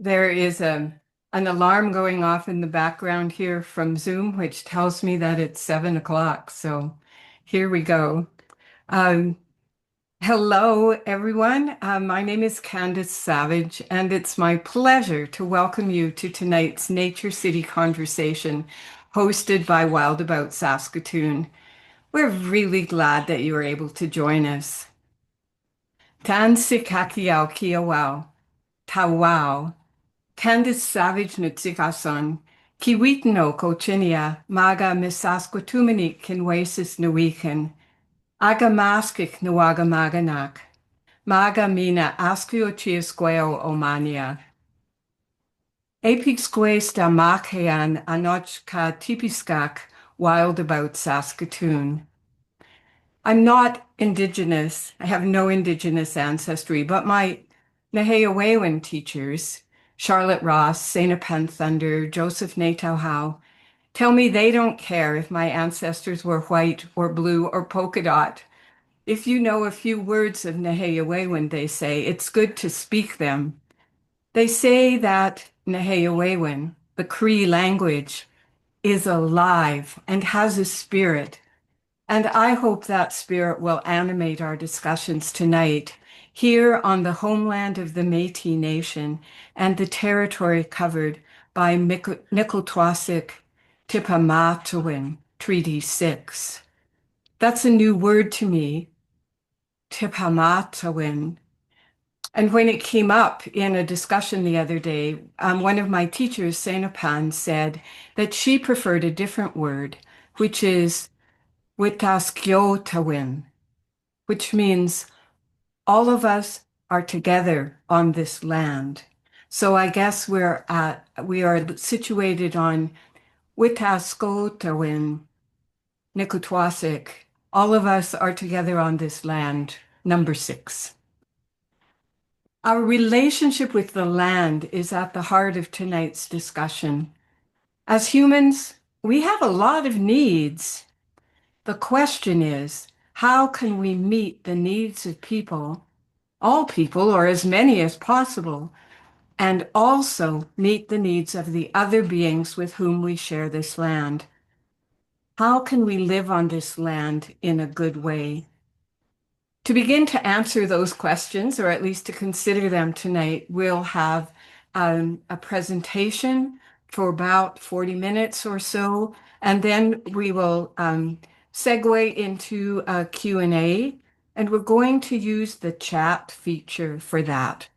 There is an alarm going off in the background here from Zoom, which tells me that it's 7 o'clock. So here we go. Um, Hello, everyone. My name is Candace Savage, and it's my pleasure to welcome you to tonight's Nature City Conversation hosted by Wild About Saskatoon. We're really glad that you were able to join us. Tan sikakiao kiawao, tawao. Candace Savage Nutsikason, Kiwitno Cochinia, Maga Misasquatumanik Kinwasis Nuikin, Aga Maskik Nuaga Maganak, Maga Mina Askio Chiasqueo Omania. Apixques da Makhean Anochka Tipiskak, Wild About Saskatoon. I'm not Indigenous. I have no Indigenous ancestry, but my Naheawewan teachers, Charlotte Ross, Sainapan Thunder, Joseph Natauhau, tell me they don't care if my ancestors were white or blue or polka dot. If you know a few words of Naheawewan, they say, it's good to speak them. They say that Naheawewan, the Cree language, is alive and has a spirit. And I hope that spirit will animate our discussions tonight here on the homeland of the Métis Nation and the territory covered by Nikoltwasik Tipamatowin Treaty 6. That's a new word to me, Tipamatowin. And when it came up in a discussion the other day, one of my teachers, Senapan, said that she preferred a different word, which is Witaskiotawin, which means all of us are together on this land. So I guess we are situated on Witaskotawin, Nikutwasik. All of us are together on this land, number 6. Our relationship with the land is at the heart of tonight's discussion. As humans, we have a lot of needs. The question is, how can we meet the needs of people, all people, or as many as possible, and also meet the needs of the other beings with whom we share this land? How can we live on this land in a good way? To begin to answer those questions, or at least to consider them tonight, we'll have a presentation for about 40 minutes or so, and then we will segue into a Q&A, and we're going to use the chat feature for that.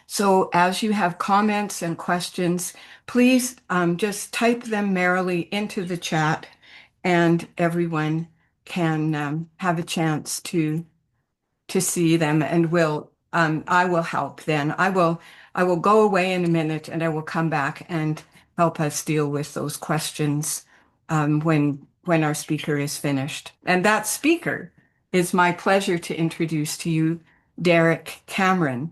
So as you have comments and questions, please just type them merrily into the chat, and everyone can have a chance to see them, and I will help then. I will go away in a minute, and I will come back and help us deal with those questions when our speaker is finished. And that speaker is my pleasure to introduce to you, Derek Cameron.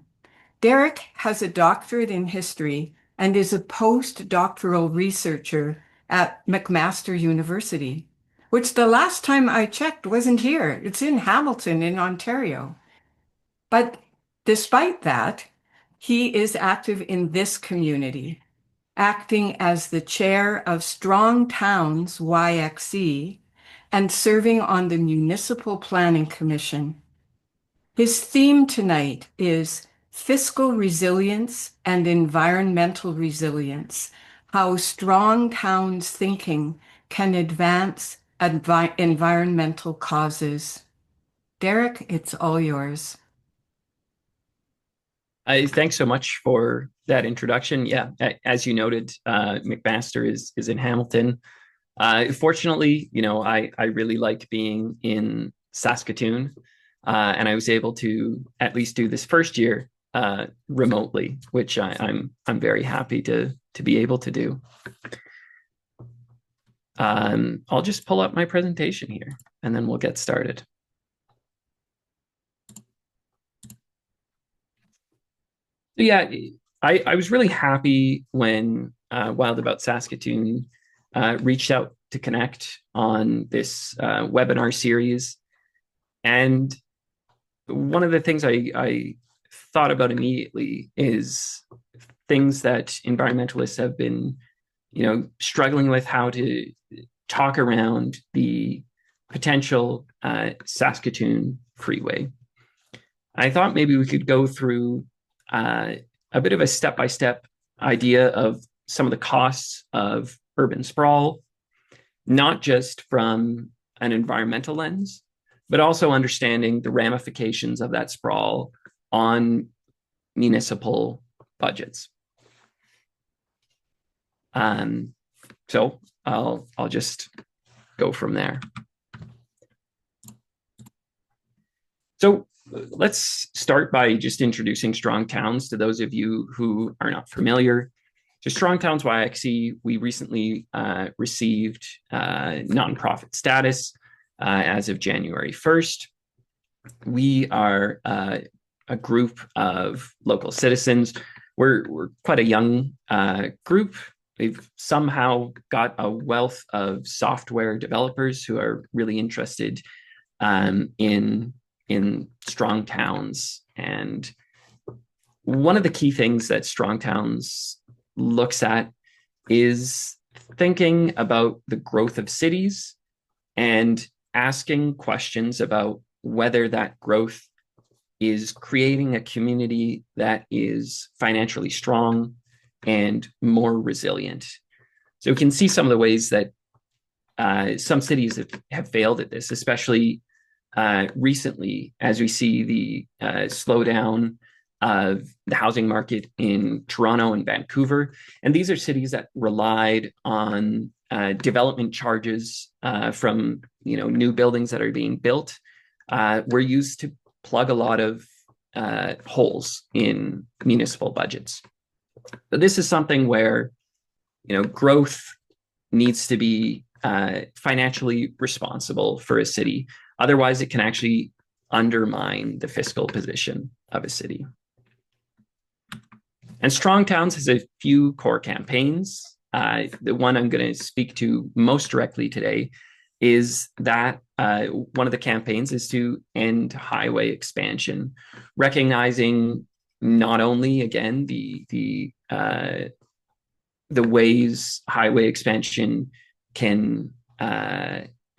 Derek has a doctorate in history and is a post-doctoral researcher at McMaster University, which the last time I checked wasn't here. It's in Hamilton in Ontario. But despite that, he is active in this community, acting as the chair of Strong Towns YXE and serving on the Municipal Planning Commission. His theme tonight is fiscal resilience and environmental resilience, how strong towns thinking can advance environmental causes. Derek, it's all yours. Thanks so much for that introduction. Yeah, as you noted, McMaster is in Hamilton. Fortunately, I really like being in Saskatoon, and I was able to at least do this first year remotely, which I'm very happy to be able to do. I'll just pull up my presentation here, and then we'll get started. So yeah, I was really happy when Wild About Saskatoon reached out to connect on this webinar series. And one of the things I thought about immediately is things that environmentalists have been, struggling with how to talk around the potential Saskatoon Freeway. I thought maybe we could go through a bit of a step-by-step idea of some of the costs of urban sprawl, not just from an environmental lens, but also understanding the ramifications of that sprawl on municipal budgets. So I'll just go from there. So let's start by just introducing Strong Towns to those of you who are not familiar. So Strong Towns YXE, we recently received nonprofit status as of January 1st. We are a group of local citizens. We're quite a young group. We've somehow got a wealth of software developers who are really interested in Strong Towns. And one of the key things that Strong Towns looks at is thinking about the growth of cities and asking questions about whether that growth is creating a community that is financially strong and more resilient. So we can see some of the ways that some cities have failed at this, especially recently, as we see the slowdown of the housing market in Toronto and Vancouver. And these are cities that relied on development charges from new buildings that are being built, were used to plug a lot of holes in municipal budgets. But this is something where growth needs to be financially responsible for a city. Otherwise, it can actually undermine the fiscal position of a city. And Strong Towns has a few core campaigns. The one I'm going to speak to most directly today is that one of the campaigns is to end highway expansion, recognizing not only, again, the ways highway expansion can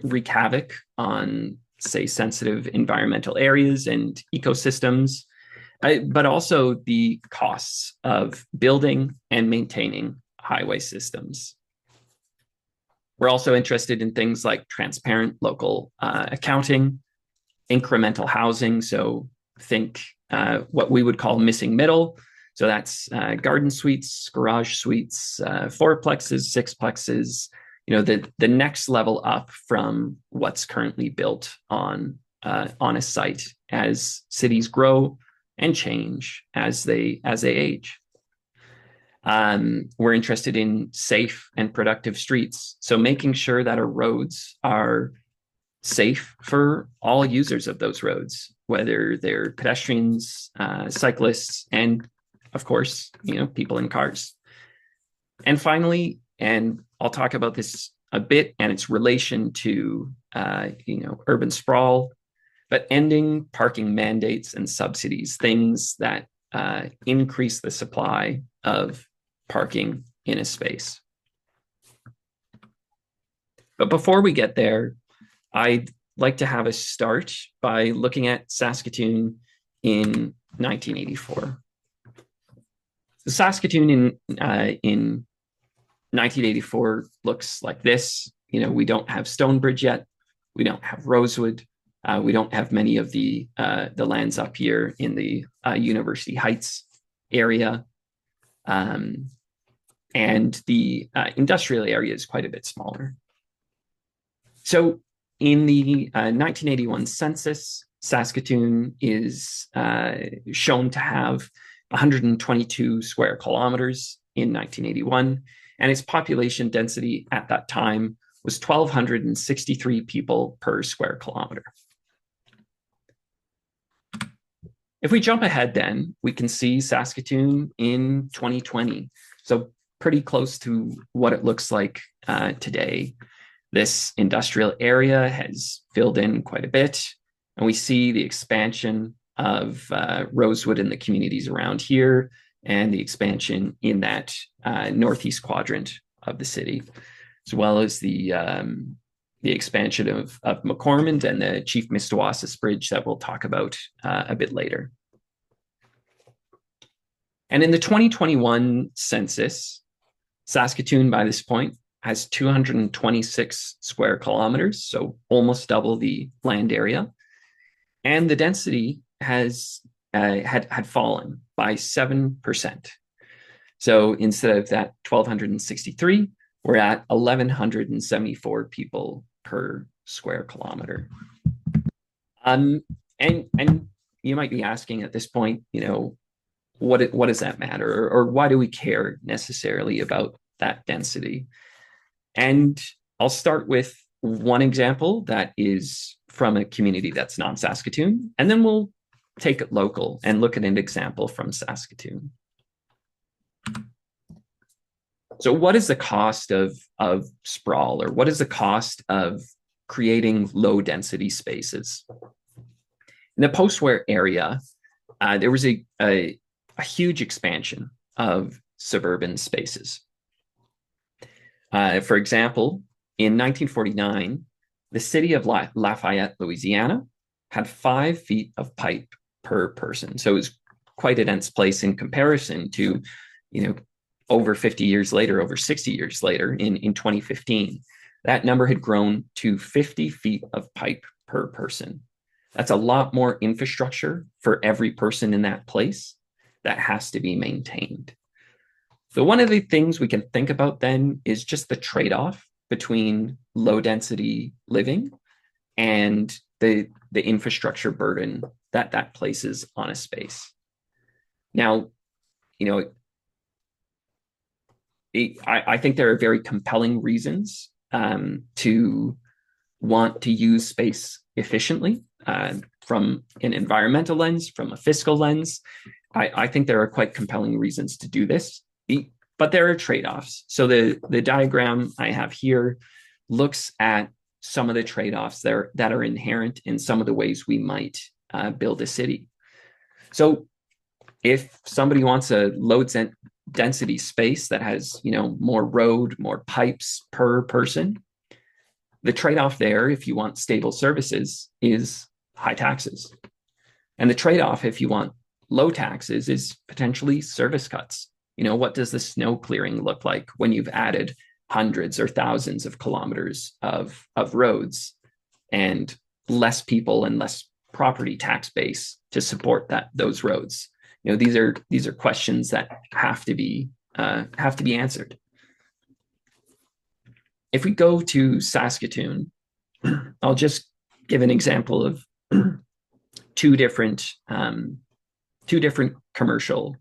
wreak havoc on, say, sensitive environmental areas and ecosystems, but also the costs of building and maintaining highway systems. We're also interested in things like transparent local accounting, incremental housing. So think what we would call missing middle. So that's garden suites, garage suites, fourplexes, sixplexes, the next level up from what's currently built on a site as cities grow and change as they age. We're interested in safe and productive streets. So making sure that our roads are safe for all users of those roads, whether they're pedestrians, cyclists, and of course, people in cars. And finally, and I'll talk about this a bit and its relation to, urban sprawl, but ending parking mandates and subsidies, things that increase the supply of parking in a space. But before we get there, I'd like to have a start by looking at Saskatoon in 1984. So Saskatoon in 1984 looks like this. We don't have Stonebridge yet. We don't have Rosewood. We don't have many of the lands up here in the University Heights area. And the industrial area is quite a bit smaller. So in the 1981 census, Saskatoon is shown to have 122 square kilometers in 1981, and its population density at that time was 1,263 people per square kilometer. If we jump ahead then, we can see Saskatoon in 2020. So pretty close to what it looks like today. This industrial area has filled in quite a bit, and we see the expansion of Rosewood and the communities around here and the expansion in that northeast quadrant of the city, as well as the expansion of McCormick and the Chief Mistawassus Bridge that we'll talk about a bit later. And in the 2021 census, Saskatoon, by this point, has 226 square kilometers, so almost double the land area. And the density has had fallen by 7%. So instead of that 1,263, we're at 1,174 people per square kilometer. And you might be asking at this point, what does that matter, or why do we care necessarily about that density? And I'll start with one example that is from a community that's non-Saskatoon, and then we'll take it local and look at an example from Saskatoon. So what is the cost of sprawl, or what is the cost of creating low density spaces? In the post-war area, there was a huge expansion of suburban spaces. For example, in 1949, the city of Lafayette, Louisiana, had 5 feet of pipe per person. So it was quite a dense place in comparison to, over 50 years later, over 60 years later, in 2015, that number had grown to 50 feet of pipe per person. That's a lot more infrastructure for every person in that place that has to be maintained. So one of the things we can think about then is just the trade-off between low density living and the infrastructure burden that places on a space. Now, I think there are very compelling reasons to want to use space efficiently from an environmental lens, from a fiscal lens. I think there are quite compelling reasons to do this, but there are trade-offs. So the diagram I have here looks at some of the trade-offs that are inherent in some of the ways we might build a city. So if somebody wants a low density space that has, more road, more pipes per person, the trade-off there, if you want stable services, is high taxes. And the trade-off, if you want low taxes, is potentially service cuts. What does the snow clearing look like when you've added hundreds or thousands of kilometers of roads and less people and less property tax base to support those roads? These are questions that have to be answered. If we go to Saskatoon, I'll just give an example of two different commercial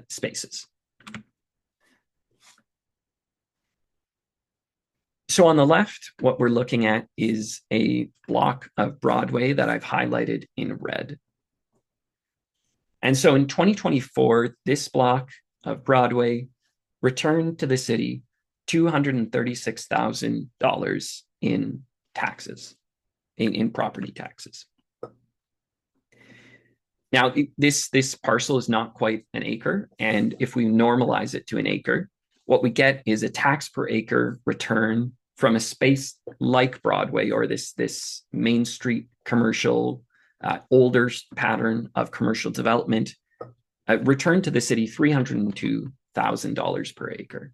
spaces. So on the left, what we're looking at is a block of Broadway that I've highlighted in red. And so in 2024, this block of Broadway returned to the city $236,000 in taxes, in property taxes. Now, this parcel is not quite an acre, and if we normalize it to an acre, what we get is a tax per acre return from a space like Broadway, or this Main Street commercial, older pattern of commercial development, returned to the city $302,000 per acre.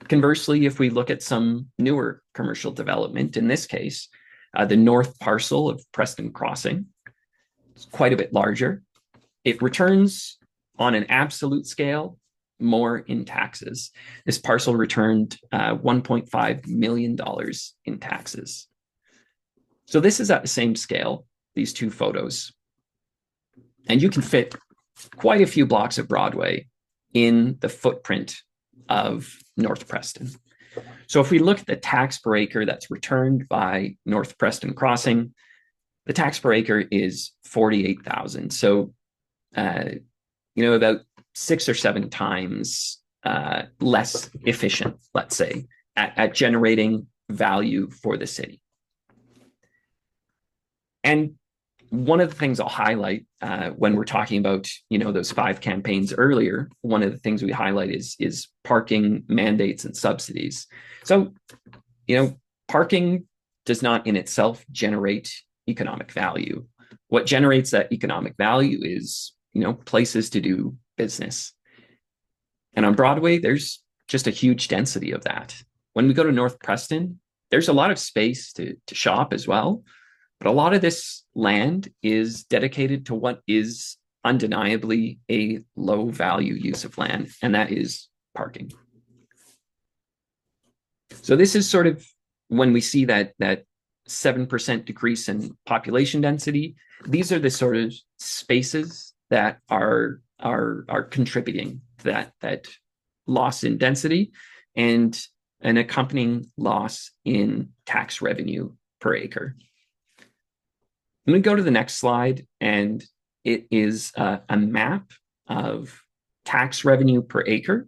Conversely, if we look at some newer commercial development, in this case, the north parcel of Preston Crossing, it's quite a bit larger. It returns on an absolute scale more in taxes. This parcel returned $1.5 million in taxes. So this is at the same scale, these two photos. And you can fit quite a few blocks of Broadway in the footprint of North Preston. So if we look at the tax per acre that's returned by North Preston Crossing, the tax per acre is $48,000. So, about 6 or 7 times less efficient, let's say, at generating value for the city. And one of the things I'll highlight when we're talking about, those 5 campaigns earlier, one of the things we highlight is parking mandates and subsidies. So, parking does not in itself generate economic value. What generates that economic value is, places to do business. And on Broadway, there's just a huge density of that. When we go to North Preston, there's a lot of space to shop as well. But a lot of this land is dedicated to what is undeniably a low value use of land, and that is parking. So this is sort of when we see that 7% decrease in population density, these are the sort of spaces that are contributing to that loss in density and an accompanying loss in tax revenue per acre. I'm going to go to the next slide, and it is a map of tax revenue per acre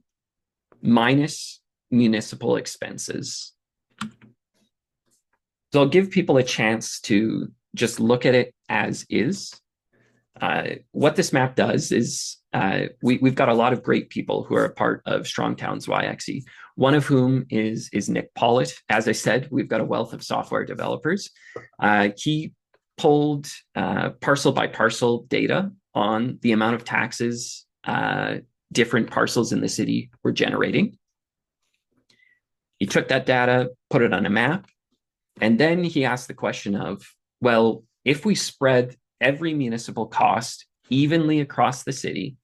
minus municipal expenses. So I'll give people a chance to just look at it as is. What this map does is we've got a lot of great people who are a part of Strong Towns YXE, one of whom is Nick Pollitt. As I said, we've got a wealth of software developers. He pulled parcel by parcel data on the amount of taxes different parcels in the city were generating. He took that data, put it on a map, and then he asked the question of, well, if we spread every municipal cost evenly across the city,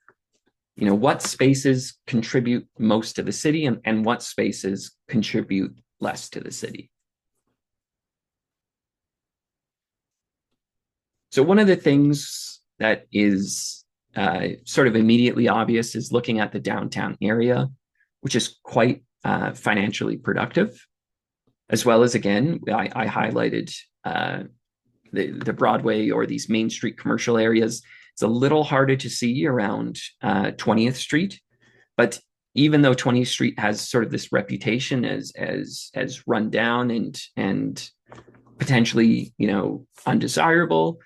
what spaces contribute most to the city and what spaces contribute less to the city? So one of the things that is sort of immediately obvious is looking at the downtown area, which is quite financially productive, as well as, again, I highlighted the Broadway or these Main Street commercial areas. It's a little harder to see around 20th Street, but even though 20th Street has sort of this reputation as run down and potentially, undesirable,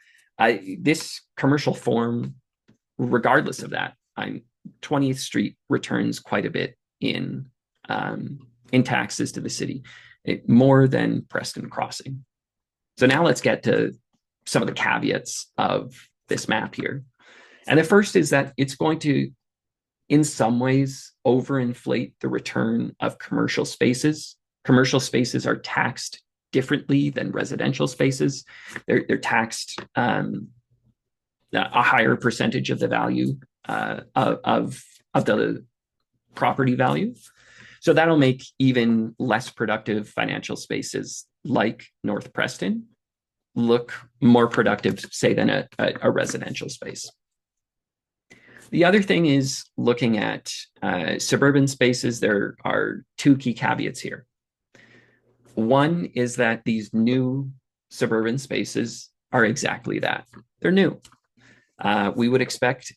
this commercial form, regardless of that, 20th Street returns quite a bit in taxes to the city, more than Preston Crossing. So now let's get to some of the caveats of this map here. And the first is that it's going to, in some ways, overinflate the return of commercial spaces. Commercial spaces are taxed differently than residential spaces. They're taxed a higher percentage of the value of the property value. So that'll make even less productive financial spaces like North Preston look more productive, say, than a residential space. The other thing is looking at suburban spaces. There are 2 key caveats here. One is that these new suburban spaces are exactly that. They're new. We would expect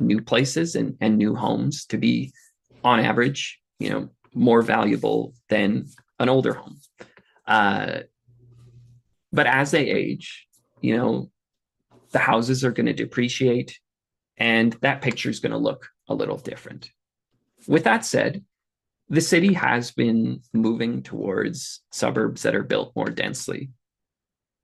new places and new homes to be, on average, more valuable than an older home. But as they age, the houses are going to depreciate, and that picture is going to look a little different. With that said, the city has been moving towards suburbs that are built more densely.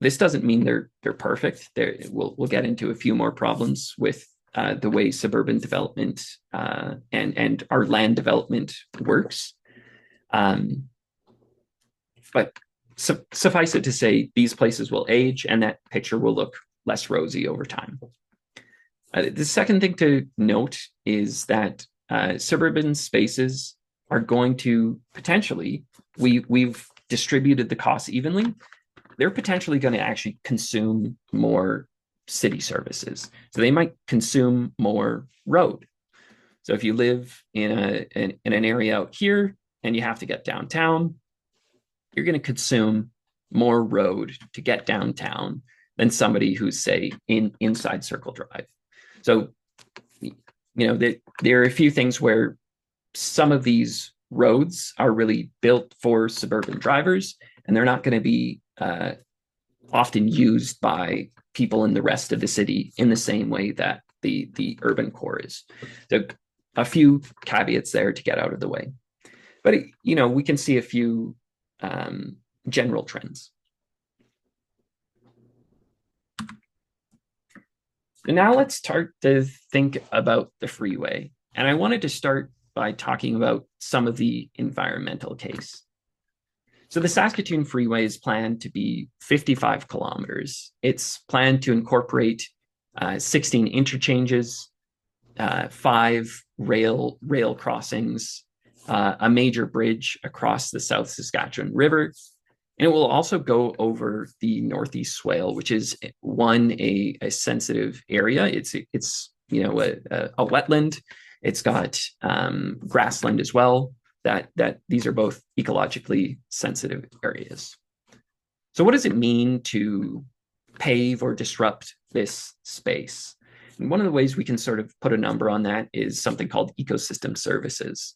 This doesn't mean they're perfect. We'll get into a few more problems with the way suburban development and our land development works. But suffice it to say, these places will age and that picture will look less rosy over time. The second thing to note is that suburban spaces are going to potentially, we've distributed the costs evenly, they're potentially going to actually consume more city services. So they might consume more road. So if you live in an area out here and you have to get downtown, you're going to consume more road to get downtown than somebody who's, say, inside Circle Drive. So, there are a few things where some of these roads are really built for suburban drivers, and they're not going to be often used by people in the rest of the city in the same way that the urban core is. So a few caveats there to get out of the way. But, we can see a few general trends. And now let's start to think about the freeway. And I wanted to start by talking about some of the environmental case. So the Saskatoon Freeway is planned to be 55 kilometers. It's planned to incorporate 16 interchanges, 5 rail crossings, a major bridge across the South Saskatchewan River, and it will also go over the Northeast Swale, which is a sensitive area. It's a wetland. It's got grassland as well. That these are both ecologically sensitive areas. So what does it mean to pave or disrupt this space? And one of the ways we can sort of put a number on that is something called ecosystem services.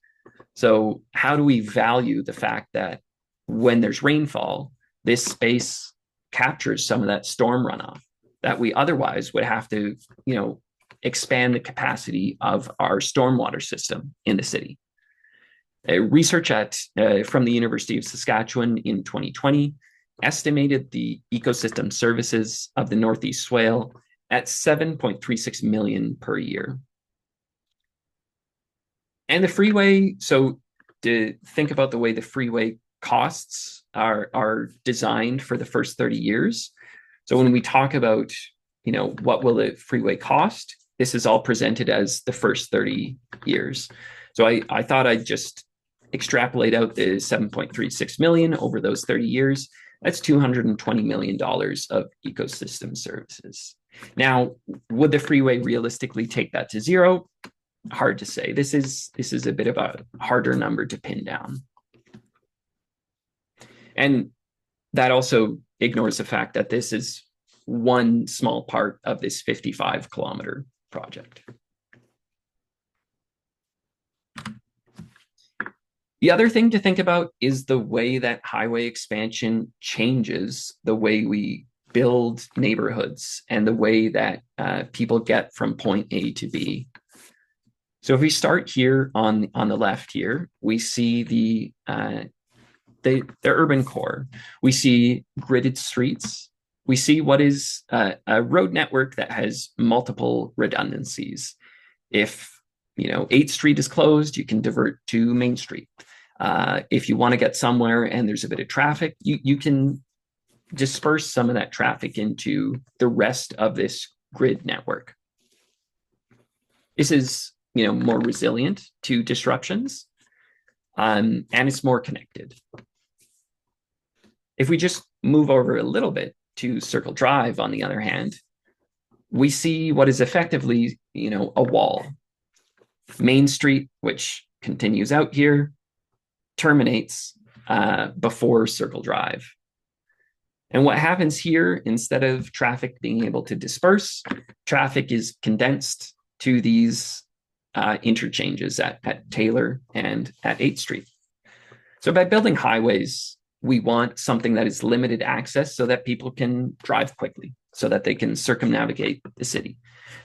So how do we value the fact that when there's rainfall, this space captures some of that storm runoff that we otherwise would have to, expand the capacity of our stormwater system in the city? Research from the University of Saskatchewan in 2020 estimated the ecosystem services of the Northeast Swale at $7.36 million per year. And the freeway, so to think about the way the freeway costs are designed for the first 30 years. So when we talk about, what will the freeway cost, this is all presented as the first 30 years. So I thought I'd just extrapolate out the 7.36 million over those 30 years. That's $220 million of ecosystem services. Now, would the freeway realistically take that to zero? Hard to say. This is a bit of a harder number to pin down. And that also ignores the fact that this is one small part of this 55-kilometer project. The other thing to think about is the way that highway expansion changes the way we build neighborhoods and the way that people get from point A to B. So if we start here on the left here, we see the urban core. We see gridded streets. We see what is a road network that has multiple redundancies. If 8th Street is closed, you can divert to Main Street. If you want to get somewhere and there's a bit of traffic, you can disperse some of that traffic into the rest of this grid network. This is more resilient to disruptions, and it's more connected. If we just move over a little bit to Circle Drive, on the other hand, we see what is effectively, a wall. Main Street, which continues out here, terminates before Circle Drive. And what happens here, instead of traffic being able to disperse, traffic is condensed to these interchanges at Taylor and at 8th Street. So by building highways, we want something that is limited access so that people can drive quickly, so that they can circumnavigate the city.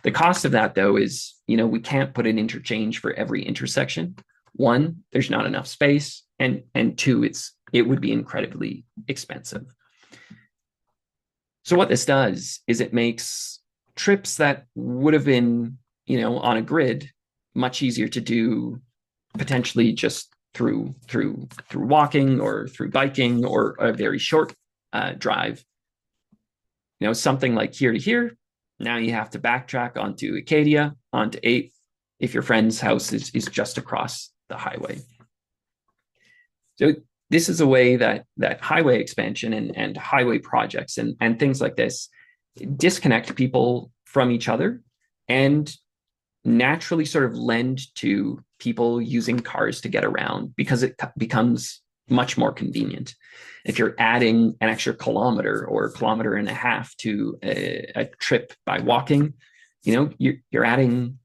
The cost of that, though, is, we can't put an interchange for every intersection. One, there's not enough space, and two, it would be incredibly expensive. So what this does is it makes trips that would have been, on a grid much easier to do, potentially just through walking or through biking or a very short drive. Something like here to here. Now you have to backtrack onto Acadia, onto 8th, if your friend's house is just across the highway. So this is a way that highway expansion and highway projects and things like this disconnect people from each other and naturally sort of lend to people using cars to get around, because it becomes much more convenient. If you're adding an extra kilometer or a kilometer and a half to a trip by walking, you're adding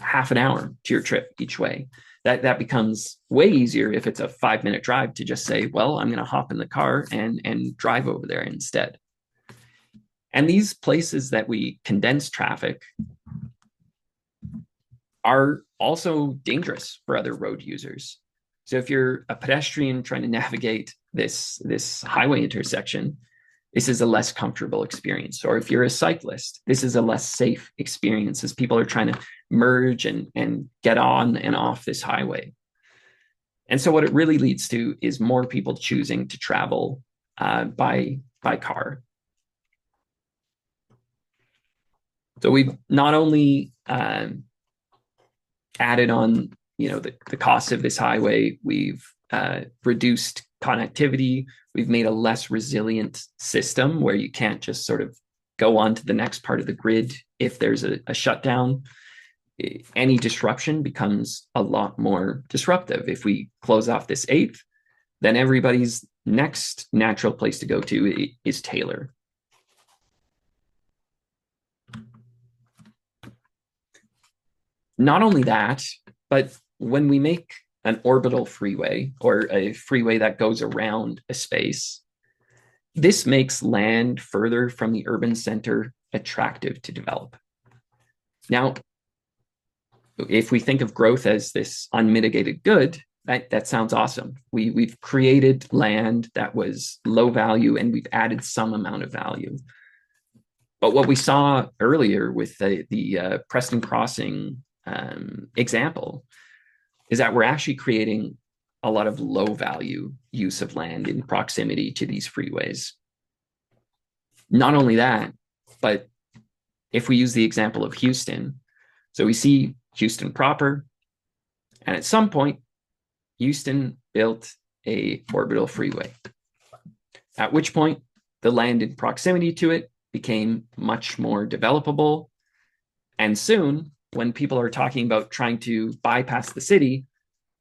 half an hour to your trip each way. That becomes way easier if it's a 5-minute drive to just say, well, I'm going to hop in the car and drive over there instead. And these places that we condense traffic are also dangerous for other road users. So if you're a pedestrian trying to navigate this highway intersection, this is a less comfortable experience. Or if you're a cyclist, this is a less safe experience as people are trying to merge and get on and off this highway. And so what it really leads to is more people choosing to travel by car. So we've not only added on, the cost of this highway, we've reduced connectivity, we've made a less resilient system where you can't just sort of go on to the next part of the grid if there's a shutdown. Any disruption becomes a lot more disruptive. If we close off this 8th, then everybody's next natural place to go to is Taylor. Not only that, but when we make an orbital freeway or a freeway that goes around a space, this makes land further from the urban center attractive to develop. Now, if we think of growth as this unmitigated good, that sounds awesome. We've created land that was low value and we've added some amount of value. But what we saw earlier with the Preston Crossing example is that we're actually creating a lot of low value use of land in proximity to these freeways. Not only that, but if we use the example of Houston, so we see Houston proper, and at some point, Houston built a orbital freeway, at which point the land in proximity to it became much more developable. And soon, when people are talking about trying to bypass the city,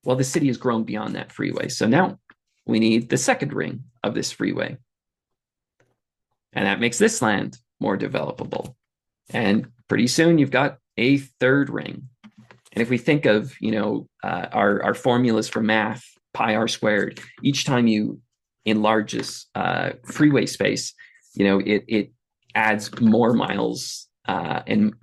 well, the city has grown beyond that freeway. So now we need the second ring of this freeway. And that makes this land more developable. And pretty soon you've got a third ring. And if we think of, our formulas for math, pi r squared, each time you enlarge this freeway space, it adds more miles and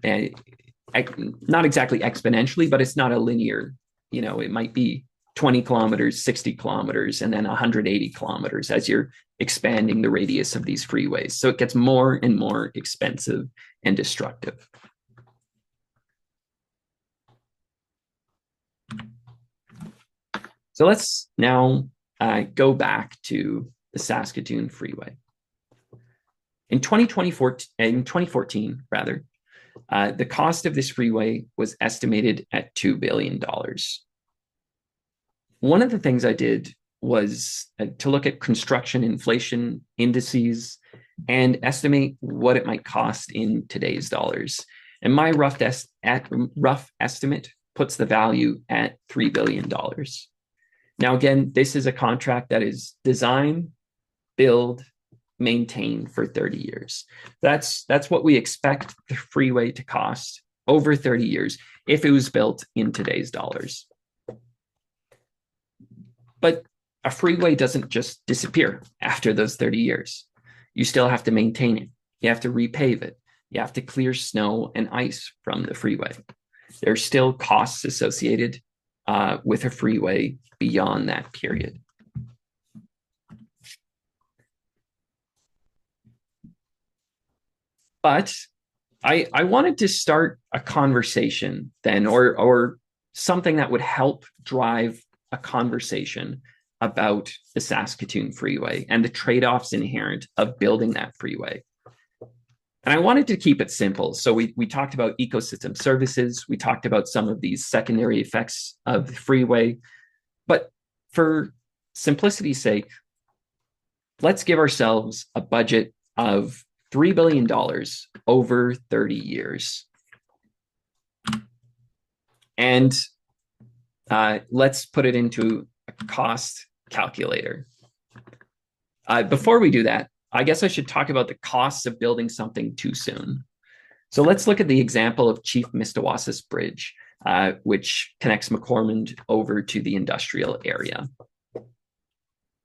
not exactly exponentially, but it's not a linear, it might be 20 kilometers, 60 kilometers, and then 180 kilometers as you're expanding the radius of these freeways. So it gets more and more expensive and destructive. So let's now go back to the Saskatoon Freeway. In 2014, the cost of this freeway was estimated at $2 billion. One of the things I did was to look at construction inflation indices and estimate what it might cost in today's dollars. And my rough estimate puts the value at $3 billion. Now, again, this is a contract that is design, build, maintain for 30 years. That's what we expect the freeway to cost over 30 years if it was built in today's dollars. But a freeway doesn't just disappear after those 30 years. You still have to maintain it. You have to repave it. You have to clear snow and ice from the freeway. There's still costs associated with a freeway beyond that period. But I wanted to start a conversation then, or something that would help drive a conversation about the Saskatoon Freeway and the trade-offs inherent of building that freeway. And I wanted to keep it simple. So we talked about ecosystem services. We talked about some of these secondary effects of the freeway. But for simplicity's sake, let's give ourselves a budget of $3 billion over 30 years. And let's put it into a cost calculator. Before we do that, I guess I should talk about the costs of building something too soon. So let's look at the example of Chief Mistawassus Bridge. which connects McCormick over to the industrial area.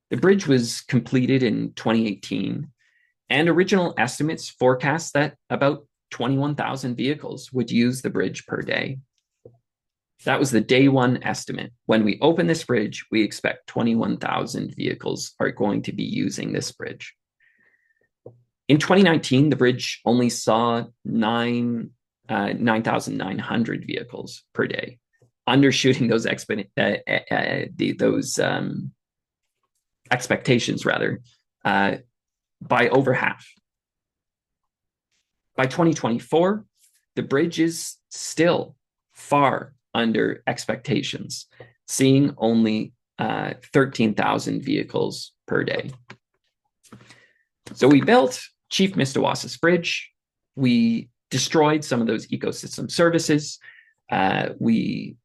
The bridge was completed in 2018, and original estimates forecast that about 21,000 vehicles would use the bridge per day. That was the day one estimate. When we open this bridge, we expect 21,000 vehicles are going to be using this bridge. In 2019, the bridge only saw 9,900 vehicles per day, undershooting those expectations rather by over half. By 2024, the bridge is still far under expectations, seeing only 13,000 vehicles per day. So we built Chief Mistawassus Bridge. We destroyed some of those ecosystem services. We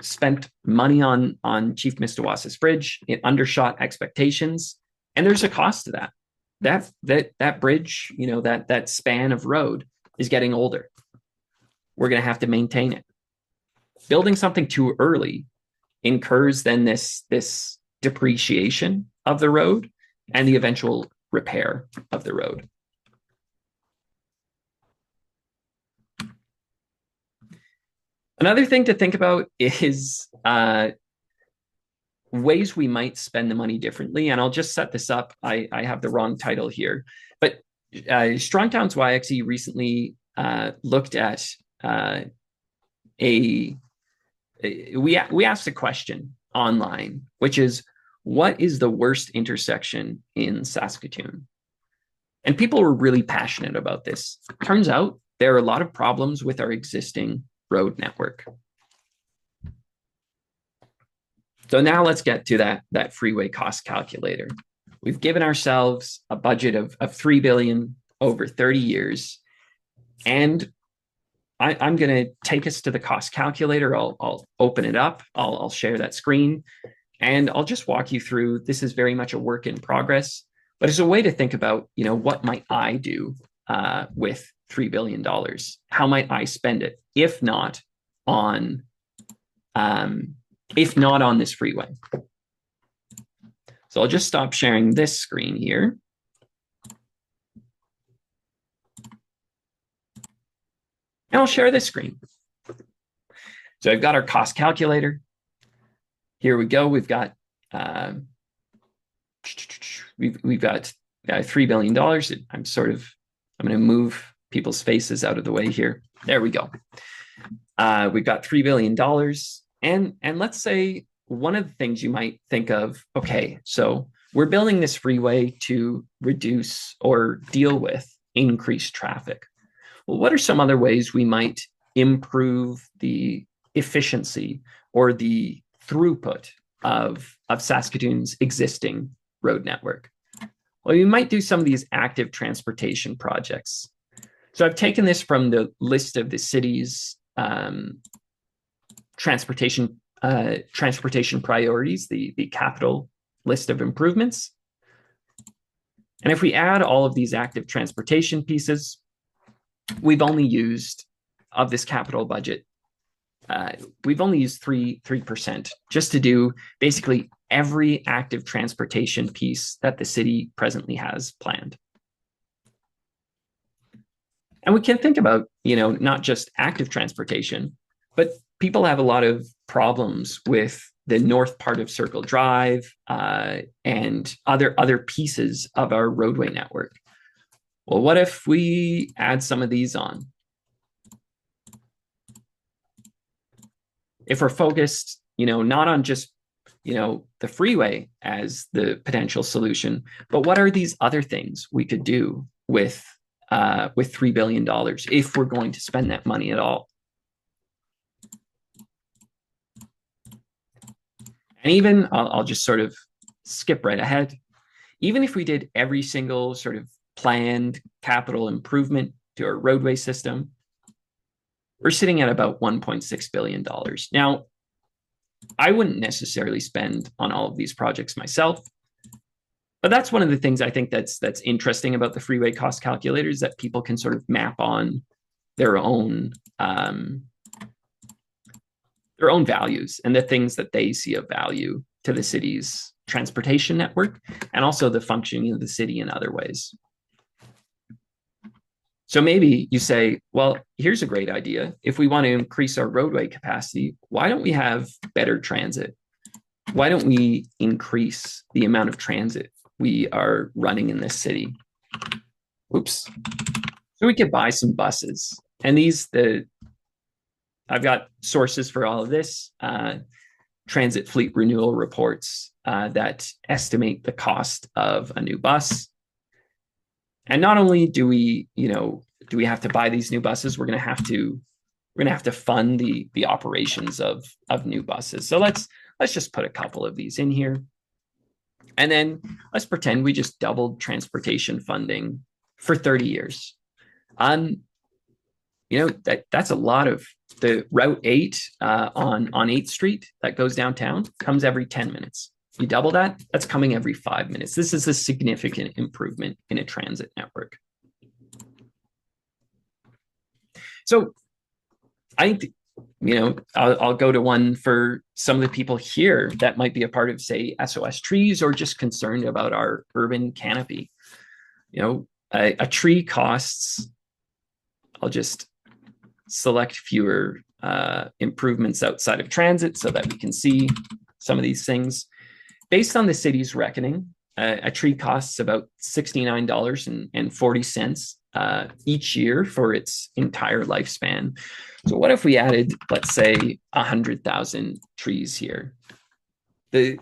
spent money on Chief Mistawassus Bridge. It undershot expectations, and there's a cost to that. That bridge, that span of road is getting older. We're going to have to maintain it. Building something too early incurs then this depreciation of the road and the eventual repair of the road. Another thing to think about is ways we might spend the money differently. And I'll just set this up. I have the wrong title here. But Strong Towns YXE recently looked at we asked a question online, which is, what is the worst intersection in Saskatoon? And people were really passionate about this. Turns out there are a lot of problems with our existing road network. So now let's get to that freeway cost calculator. We've given ourselves a budget of $3 billion over 30 years. And I'm going to take us to the cost calculator. I'll open it up. I'll share that screen. And I'll just walk you through. This is very much a work in progress, but it's a way to think about, what might I do with $3 billion? How might I spend it, if not on this freeway? So I'll just stop sharing this screen here. And I'll share this screen. So I've got our cost calculator. Here we go. We've got $3 billion. I'm going to move people's faces out of the way here. There we go. We've got $3 billion. And let's say one of the things you might think of, okay, so we're building this freeway to reduce or deal with increased traffic. Well, what are some other ways we might improve the efficiency or the throughput of Saskatoon's existing road network? Well, you might do some of these active transportation projects. So I've taken this from the list of the city's transportation priorities, the capital list of improvements. And if we add all of these active transportation pieces, we've only used, of this capital budget, we've only used 3% just to do basically every active transportation piece that the city presently has planned. And we can think about, not just active transportation, but people have a lot of problems with the north part of Circle Drive and other pieces of our roadway network. Well, what if we add some of these on? If we're focused, not on just, the freeway as the potential solution, but what are these other things we could do with $3 billion if we're going to spend that money at all? And even, I'll just sort of skip right ahead. Even if we did every single sort of planned capital improvement to our roadway system, we're sitting at about $1.6 billion. Now, I wouldn't necessarily spend on all of these projects myself, but that's one of the things I think that's interesting about the freeway cost calculators, that people can sort of map on their own their own values and the things that they see of value to the city's transportation network and also the functioning of the city in other ways. So maybe you say, well, here's a great idea. If we want to increase our roadway capacity, why don't we have better transit? Why don't we increase the amount of transit we are running in this city? Oops. So we could buy some buses. And I've got sources for all of this, transit fleet renewal reports that estimate the cost of a new bus. And not only do we have to buy these new buses, we're going to have to fund the operations of new buses. So let's just put a couple of these in here. And then let's pretend we just doubled transportation funding for 30 years. That's a lot of the Route 8 on 8th Street that goes downtown comes every 10 minutes. You double that, that's coming every 5 minutes. This is a significant improvement in a transit network. So I think, I'll go to one for some of the people here that might be a part of, say, SOS Trees or just concerned about our urban canopy. A tree costs, I'll just select fewer improvements outside of transit so that we can see some of these things. Based on the city's reckoning, a tree costs about $69.40 each year for its entire lifespan. So what if we added, let's say, 100,000 trees here? The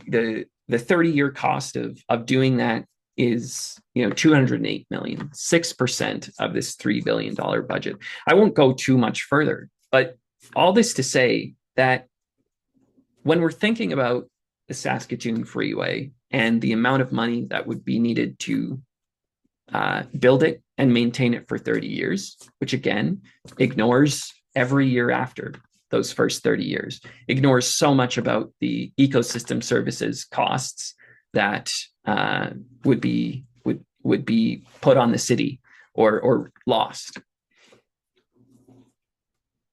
30-year cost of doing that is $208 million, 6% of this $3 billion budget. I won't go too much further, but all this to say that when we're thinking about the Saskatoon Freeway and the amount of money that would be needed to build it and maintain it for 30 years, which again ignores every year after those first 30 years, ignores so much about the ecosystem services costs that would be put on the city or lost.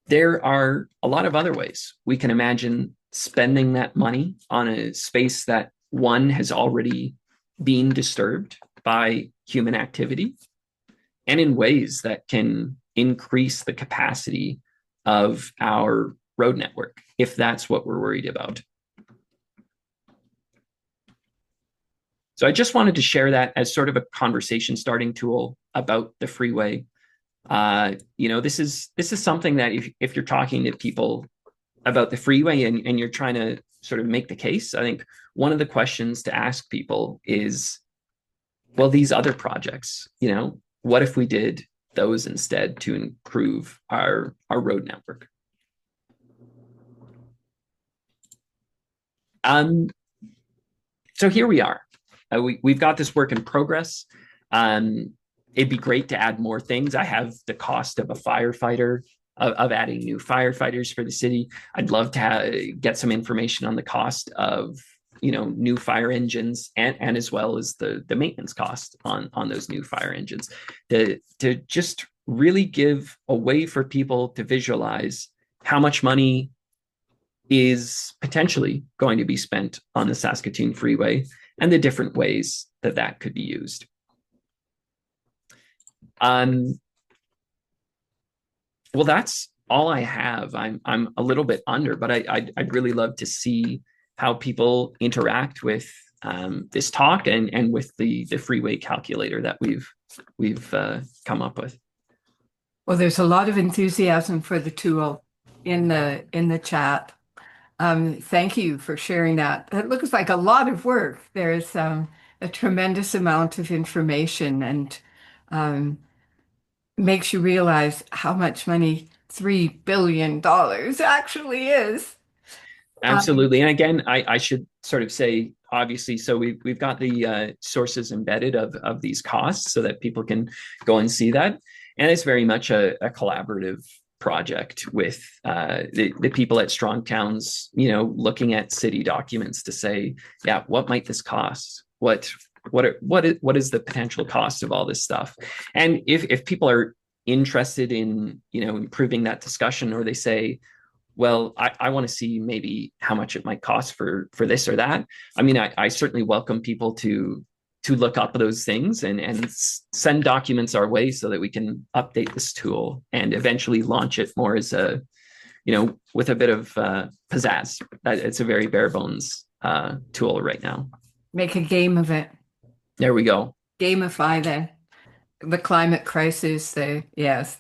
There are a lot of other ways we can imagine spending that money on a space that, one, has already been disturbed by human activity, and in ways that can increase the capacity of our road network, if that's what we're worried about. So I just wanted to share that as sort of a conversation starting tool about the freeway. This is something that if you're talking to people about the freeway and you're trying to sort of make the case, I think one of the questions to ask people is, well, these other projects, what if we did those instead to improve our road network? So here we are. We've got this work in progress. It'd be great to add more things. I have the cost of a firefighter, of adding new firefighters for the city. I'd love to get some information on the cost of new fire engines and as well as the maintenance cost on those new fire engines, to just really give a way for people to visualize how much money is potentially going to be spent on the Saskatoon Freeway and the different ways that could be used. Well, that's all I have. I'm a little bit under, but I'd really love to see how people interact with this talk and with the freeway calculator that we've come up with. Well, there's a lot of enthusiasm for the tool in the chat. Thank you for sharing that. That looks like a lot of work. There's a tremendous amount of information and makes you realize how much money $3 billion actually is. Absolutely. And again, I should sort of say, obviously, so we've got the sources embedded of these costs so that people can go and see that. And it's very much a collaborative project with the people at Strong Towns, looking at city documents to say, yeah, what might this cost? What is the potential cost of all this stuff? And if people are interested in improving that discussion, or they say, well, I want to see maybe how much it might cost for this or that. I mean, I certainly welcome people to look up those things and send documents our way so that we can update this tool and eventually launch it more as a, with a bit of pizzazz. It's a very bare bones tool right now. Make a game of it. There we go. Gamify the climate crisis. Yes.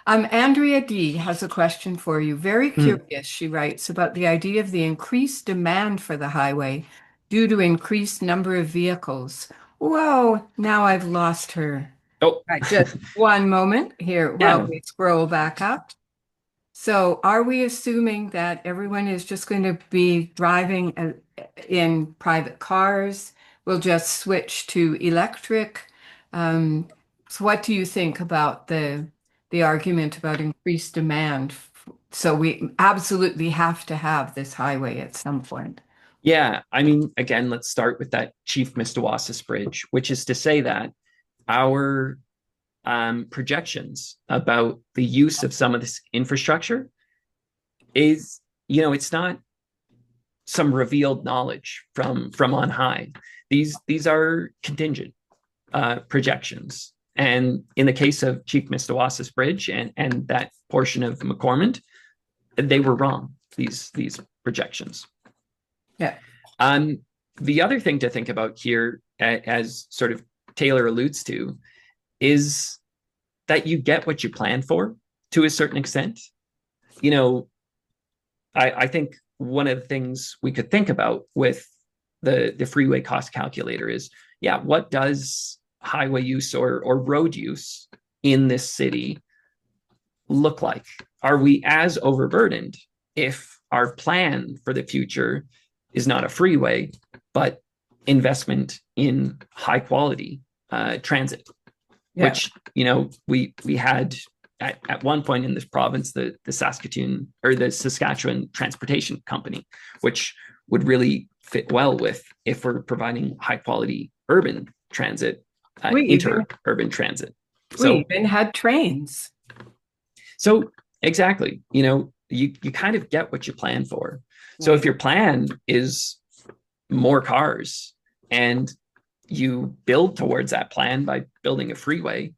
Andrea D has a question for you. Very curious, she writes, about the idea of the increased demand for the highway due to increased number of vehicles. Whoa, now I've lost her. Oh, Right, just one moment here while yeah. we scroll back up. So are we assuming that everyone is just going to be driving in private cars? We'll just switch to electric. So what do you think about the argument about increased demand? So we absolutely have to have this highway at some point. Yeah, I mean, again, let's start with that Chief Mistawassis Bridge, which is to say that our projections about the use of some of this infrastructure is, it's not some revealed knowledge from on high. These are contingent projections. And in the case of Chief Mistawassis Bridge and that portion of McCormick, they were wrong, these projections. Yeah. The other thing to think about here, as sort of Taylor alludes to, is that you get what you plan for to a certain extent. I think one of the things we could think about with the freeway cost calculator is, what does highway use or road use in this city look like? Are we as overburdened if our plan for the future is not a freeway, but investment in high quality transit? Yeah. Which, we had at one point in this province, the Saskatoon or the Saskatchewan Transportation Company, which would really fit well with if we're providing high quality urban transit, inter-urban transit. We even had trains. So exactly, you kind of get what you plan for. So if your plan is more cars and you build towards that plan by building a freeway,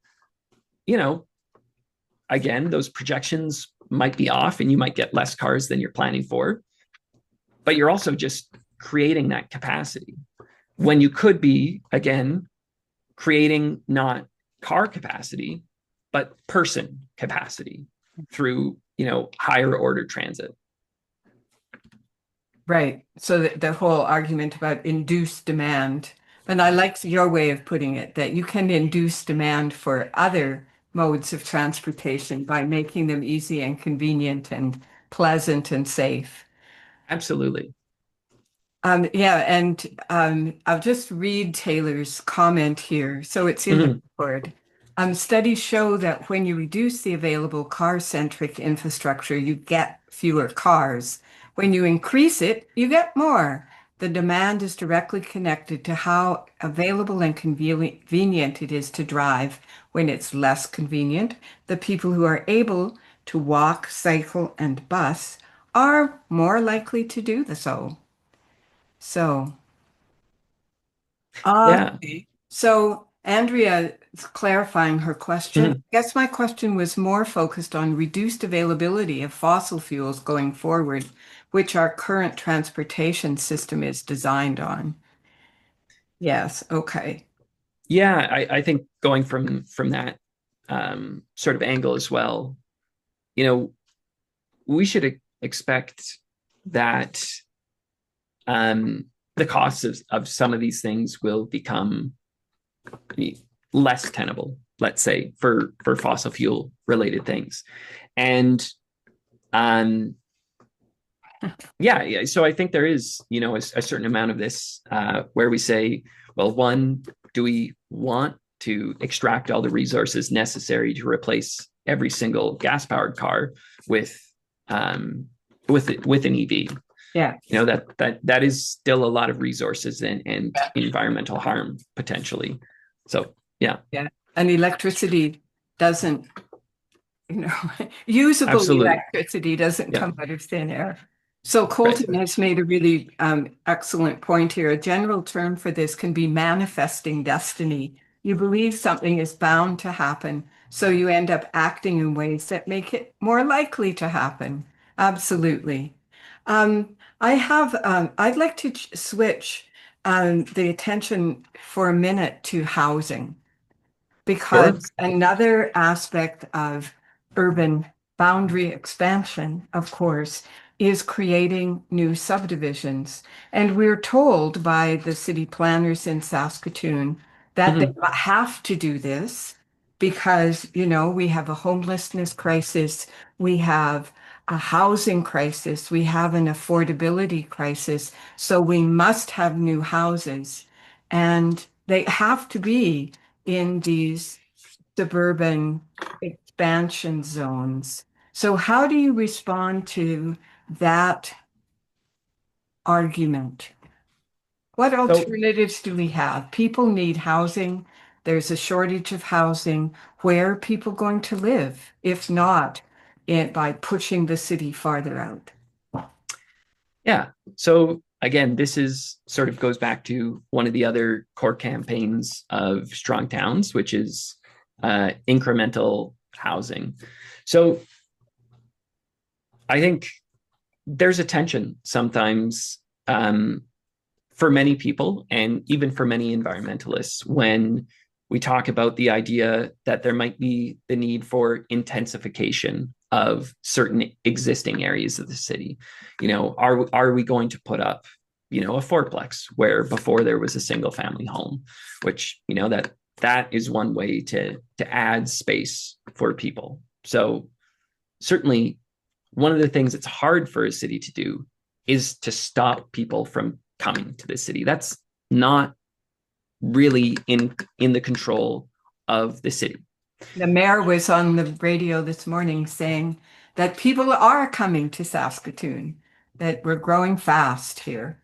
again, those projections might be off and you might get less cars than you're planning for, but you're also just creating that capacity when you could be, again, creating not car capacity, but person capacity through, higher order transit. Right. So the whole argument about induced demand, and I like your way of putting it, that you can induce demand for other modes of transportation by making them easy and convenient and pleasant and safe. Absolutely. I'll just read Taylor's comment here. So it's in the report. Studies show that when you reduce the available car-centric infrastructure, you get fewer cars. When you increase it, you get more. The demand is directly connected to how available and convenient it is to drive. When it's less convenient, the people who are able to walk, cycle, and bus are more likely to do so. So, so Andrea is clarifying her question. I guess my question was more focused on reduced availability of fossil fuels going forward, which our current transportation system is designed on. Yes, okay. Yeah, I think going from that sort of angle as well, we should expect that the costs of some of these things will become less tenable, let's say, for fossil fuel related things. And so I think there is, a certain amount of this where we say, well, one, do we want to extract all the resources necessary to replace every single gas-powered car with an EV? Yeah. That is still a lot of resources and environmental harm potentially. So, yeah. Yeah. And electricity doesn't you know, usable Absolutely. electricity doesn't Yeah. come out of thin air. So Right. Colton has made a really excellent point here. A general term for this can be manifesting destiny. You believe something is bound to happen, so you end up acting in ways that make it more likely to happen. Absolutely. I'd like to switch the attention for a minute to housing, Sure. because another aspect of urban boundary expansion, of course, is creating new subdivisions. And we're told by the city planners in Saskatoon that they Mhm. have to do this because, we have a homelessness crisis, we have a housing crisis, we have an affordability crisis. So we must have new houses. And they have to be in these suburban expansion zones. So, how do you respond to that argument? What So, alternatives do we have? People need housing. There's a shortage of housing. Where are people going to live, if not by pushing the city farther out? yeah. So again, this is sort of goes back to one of the other core campaigns of Strong Towns, which is incremental housing. So I think there's a tension sometimes for many people and even for many environmentalists when we talk about the idea that there might be the need for intensification of certain existing areas of the city. Are we going to put up, a fourplex where before there was a single family home, which, that is one way to add space for people. So certainly one of the things that's hard for a city to do is to stop people from coming to the city. That's not really in the control of the city. The mayor was on the radio this morning saying that people are coming to Saskatoon, that we're growing fast here.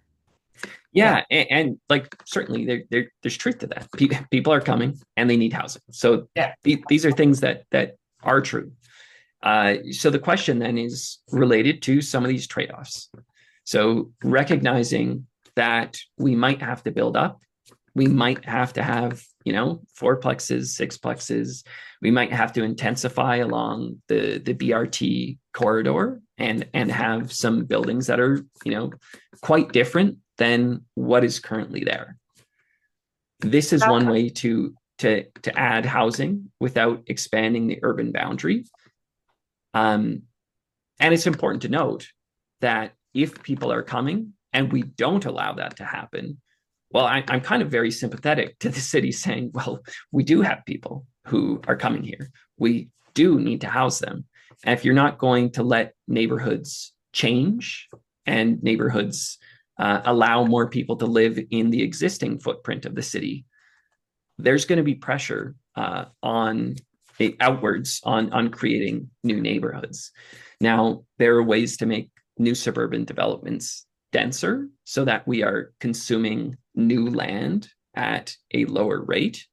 Yeah. Yeah, and like certainly there's truth to that. People are coming and they need housing. So Yeah. these are things that are true. So the question then is related to some of these trade-offs. So recognizing that we might have to build up, we might have to have, fourplexes, sixplexes. We might have to intensify along the BRT corridor and have some buildings that are, quite different than what is currently there. This is one way to add housing without expanding the urban boundary. And it's important to note that if people are coming and we don't allow that to happen, well, I'm kind of very sympathetic to the city saying, well, we do have people who are coming here. We do need to house them. And if you're not going to let neighborhoods change and neighborhoods allow more people to live in the existing footprint of the city, there's going to be pressure on outwards on creating new neighborhoods. Now, there are ways to make new suburban developments denser so that we are consuming new land at a lower rate.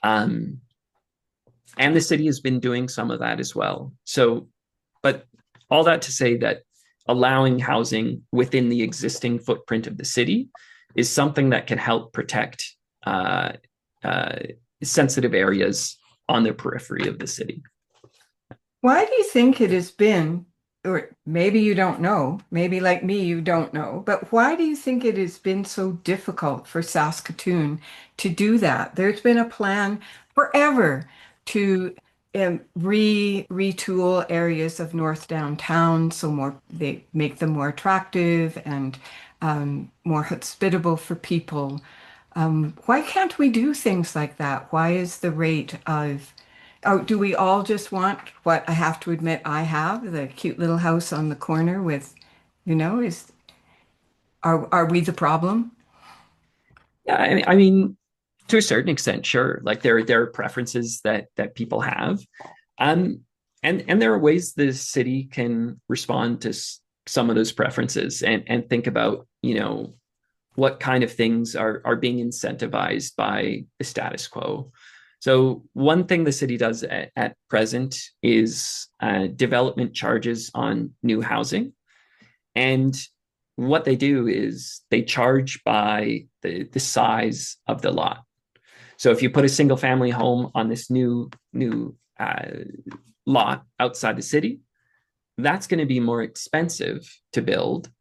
And the city has been doing some of that as well. So, but all that to say that allowing housing within the existing footprint of the city is something that can help protect uh, sensitive areas on the periphery of the city. Why do you think it has been, or maybe you don't know, maybe like me, you don't know, but why do you think it has been so difficult for Saskatoon to do that? There's been a plan forever to retool areas of North Downtown so they make them more attractive and more hospitable for people. Why can't we do things like that? Why is the rate of Oh, do we all just want what I have to admit I have, the cute little house on the corner with, is are we the problem? Yeah, I mean, to a certain extent, sure. Like there are preferences that people have, um, and there are ways the city can respond to some of those preferences and think about what kind of things are being incentivized by the status quo. So one thing the city does at present is development charges on new housing. And what they do is they charge by the size of the lot. So if you put a single family home on this new lot outside the city, that's going to be more expensive to build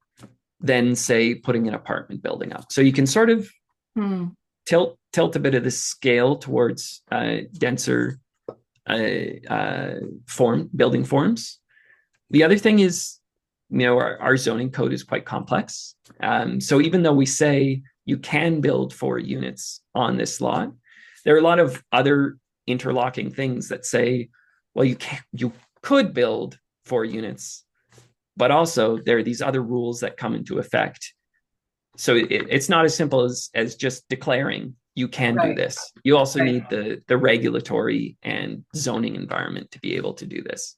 than, say, putting an apartment building up. So you can sort of tilt a bit of the scale towards denser building forms. The other thing is, our zoning code is quite complex. So even though we say you can build 4 units on this lot, there are a lot of other interlocking things that say, well, you could build 4 units, but also there are these other rules that come into effect. So it's not as simple as just declaring you can do this. You also need the regulatory and zoning environment to be able to do this.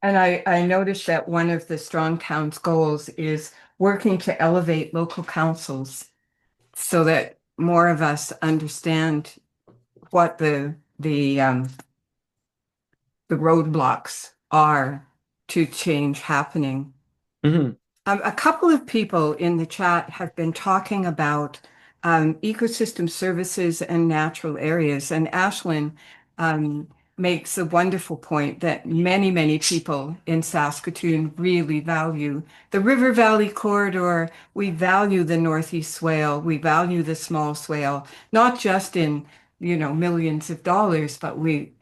And I noticed that one of the Strong Towns goals is working to elevate local councils so that more of us understand what the roadblocks are to change happening. Mm-hmm. A couple of people in the chat have been talking about ecosystem services and natural areas. And Ashlyn makes a wonderful point that many, many people in Saskatoon really value the River Valley Corridor. We value the Northeast Swale. We value the Small Swale, not just in, millions of dollars, but we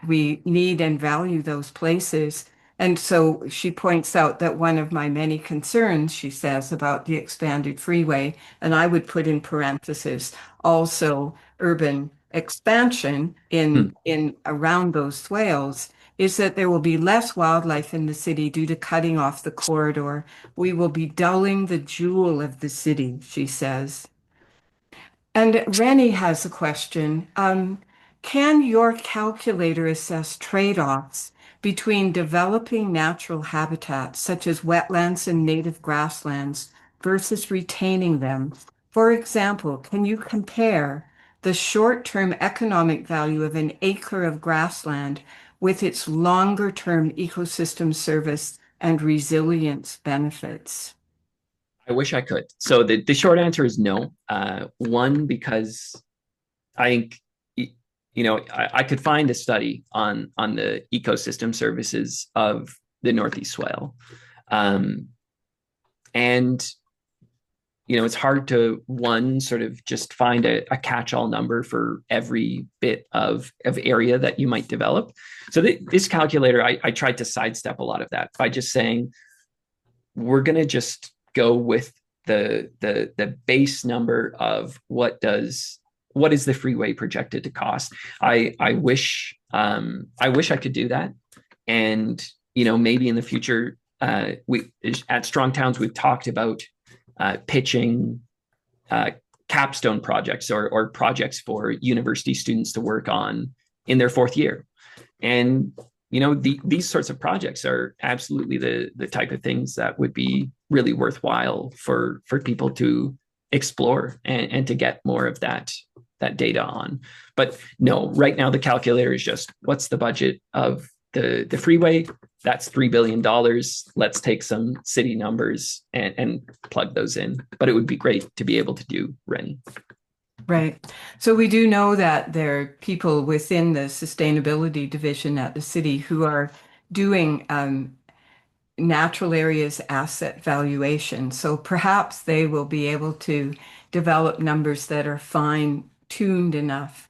need and value those places. And so she points out that one of my many concerns, she says, about the expanded freeway, and I would put in parentheses also urban expansion in around those swales, is that there will be less wildlife in the city due to cutting off the corridor. We will be dulling the jewel of the city, she says. And Rennie has a question. Can your calculator assess trade-offs between developing natural habitats, such as wetlands and native grasslands, versus retaining them? For example, can you compare the short-term economic value of an acre of grassland with its longer-term ecosystem service and resilience benefits? I wish I could. So the short answer is no. One, because I think I could find a study on the ecosystem services of the Northeast Swale, and it's hard to sort of just find a catch-all number for every bit of area that you might develop. So this calculator, I tried to sidestep a lot of that by just saying we're going to just go with the base number of what is the freeway projected to cost. I wish I could do that, and maybe in the future, we at Strong Towns we've talked about pitching capstone projects or projects for university students to work on in their 4th year, and these sorts of projects are absolutely the type of things that would be really worthwhile for people to explore and to get more of that data on. But no, right now the calculator is just what's the budget of the freeway? That's $3 billion. Let's take some city numbers and plug those in. But it would be great to be able to do Rennie. Right. So we do know that there are people within the sustainability division at the city who are doing natural areas asset valuation. So perhaps they will be able to develop numbers that are fine-tuned enough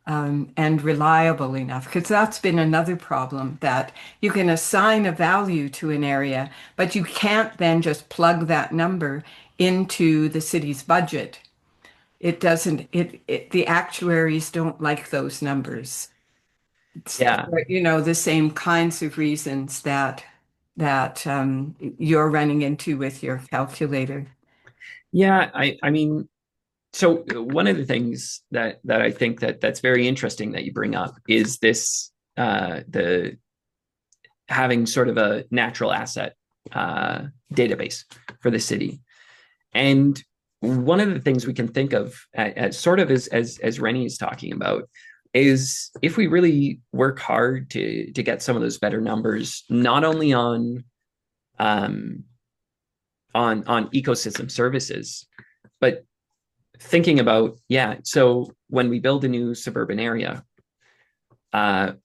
and reliable enough, because that's been another problem, that you can assign a value to an area, but you can't then just plug that number into the city's budget. It doesn't, the actuaries don't like those numbers. Yeah. For, the same kinds of reasons that you're running into with your calculator. Yeah, I mean, so one of the things that I think that's very interesting that you bring up is this the having sort of a natural asset database for the city. And one of the things we can think of as sort of as Rennie is talking about is if we really work hard to get some of those better numbers, not only um, on ecosystem services, but thinking about, yeah, so when we build a new suburban area,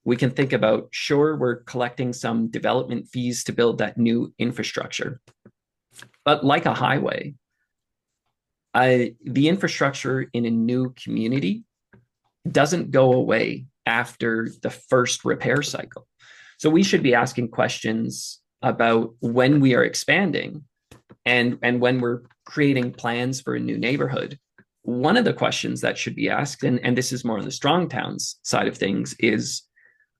we can think about, sure, we're collecting some development fees to build that new infrastructure, but like a highway, the infrastructure in a new community doesn't go away after the first repair cycle. So we should be asking questions about when we are expanding and when we're creating plans for a new neighborhood. One of the questions that should be asked, and this is more on the strong towns side of things, is,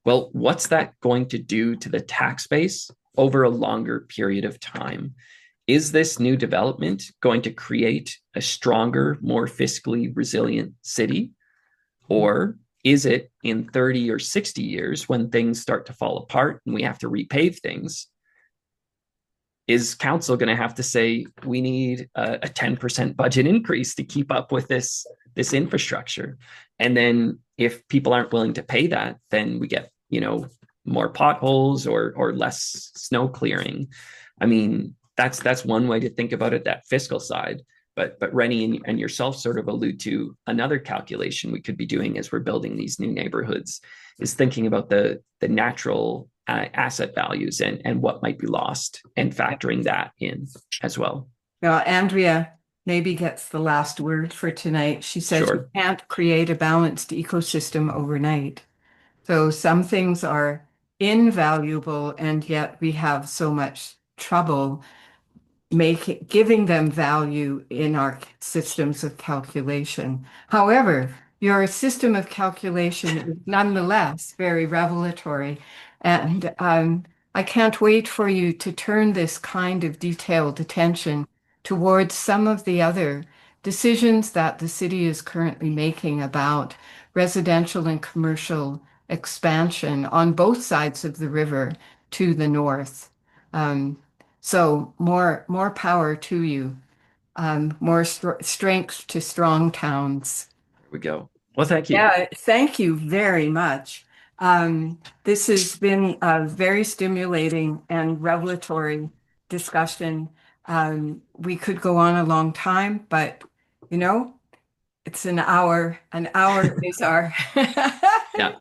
well, what's that going to do to the tax base over a longer period of time? Is this new development going to create a stronger, more fiscally resilient city? Or is it in 30 or 60 years when things start to fall apart and we have to repave things? Is council going to have to say, we need a 10% budget increase to keep up with this infrastructure? And then if people aren't willing to pay that, then we get, more potholes or less snow clearing. I mean, that's one way to think about it, that fiscal side. But Rennie and yourself sort of allude to another calculation we could be doing as we're building these new neighborhoods, is thinking about the natural asset values and what might be lost, and factoring that in as well. Well, Andrea maybe gets the last word for tonight. She says Sure. we can't create a balanced ecosystem overnight. So some things are invaluable, and yet we have so much trouble giving them value in our systems of calculation. However, your system of calculation is nonetheless very revelatory, and I can't wait for you to turn this kind of detailed attention towards some of the other decisions that the city is currently making about residential and commercial expansion on both sides of the river to the north. Um, so more power to you, more strength to strong towns. There we go. Well, thank you. Yeah, thank you very much. This has been a very stimulating and revelatory discussion. We could go on a long time, but you know, it's an hour. An hour is our Yeah.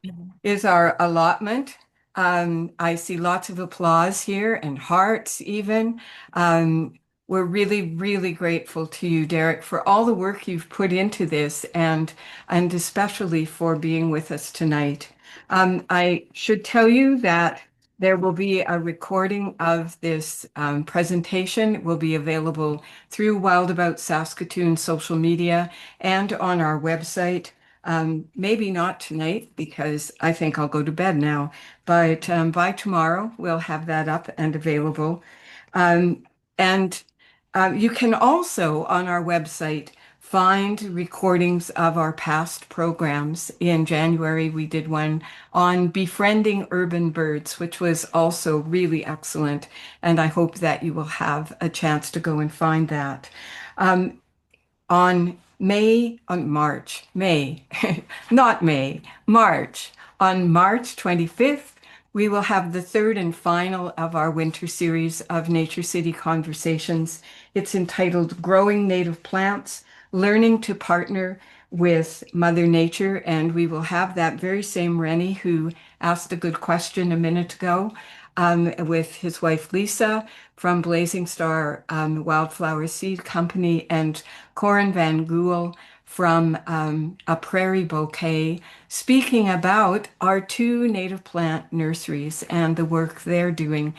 is our allotment. I see lots of applause here and hearts even. Um, we're really, really grateful to you, Derek, for all the work you've put into this and especially for being with us tonight. I should tell you that there will be a recording of this presentation. It will be available through Wild About Saskatoon social media and on our website. Maybe not tonight because I think I'll go to bed now, but by tomorrow we'll have that up and available. And you can also on our website find recordings of our past programs. In January, we did one on befriending urban birds, which was also really excellent. And I hope that you will have a chance to go and find that. On March. On March 25th, we will have the third and final of our winter series of Nature City Conversations. It's entitled Growing Native Plants, Learning to Partner with Mother Nature. And we will have that very same Rennie who asked a good question a minute ago with his wife Lisa from Blazing Star Wildflower Seed Company, and Corin Van Gool from A Prairie Bouquet, speaking about our two native plant nurseries and the work they're doing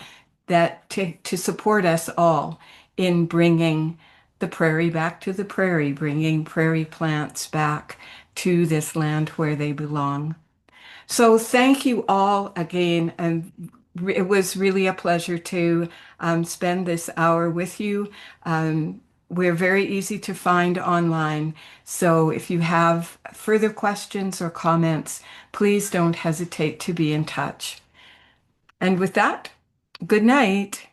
that to support us all in bringing the prairie back to the prairie, bringing prairie plants back to this land where they belong. So thank you all again. And it was really a pleasure to spend this hour with you. We're very easy to find online. So if you have further questions or comments, please don't hesitate to be in touch. And with that, good night.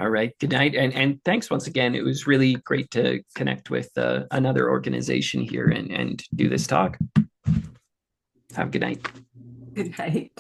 All right. Good night. And thanks once again. It was really great to connect with another organization here and do this talk. Have a good night. Good night.